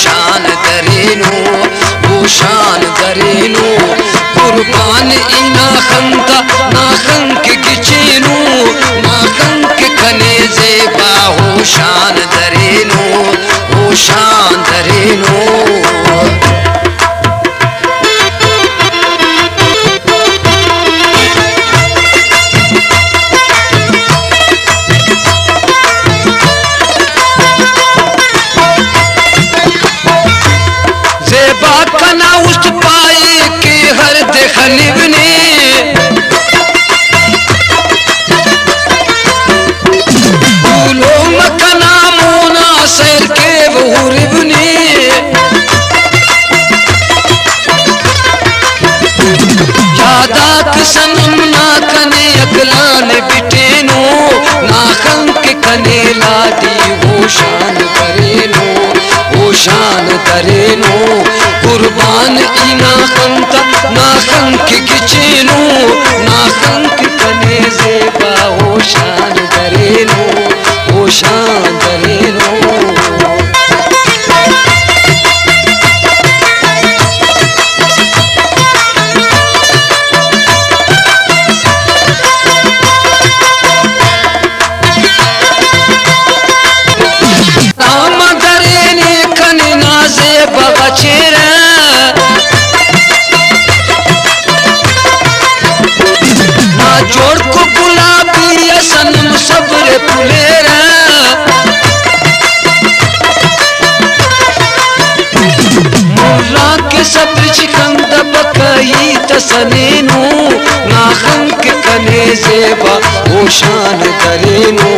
शान दरेनो वो शान दरेनो कुर्बान इना खंता ना खंक गिचेनो ना खंक कने जेबा हो शान दरेनो वो शान दरेनो कना उस पाए के हर देखनिबने बोलो मकना मोना सैर के बहुरिबने यादात सनम ना कने अकलान बिटेनो ना खंक कने लादी वो शान करेनो वो शान करेनो कुर्बान इना खंता ना खंक गिचेनो ना खंक कने जेबा वो शान दरेनो वो शान दरेनो नाम दरेने कने ना जेबा बचेरा जोड़ को गुलाबी सनम सब्र फुलेरा मोला के सब्र चिकंद बकई तसनेनो ना खंक कने जेबा वो शान दरेनो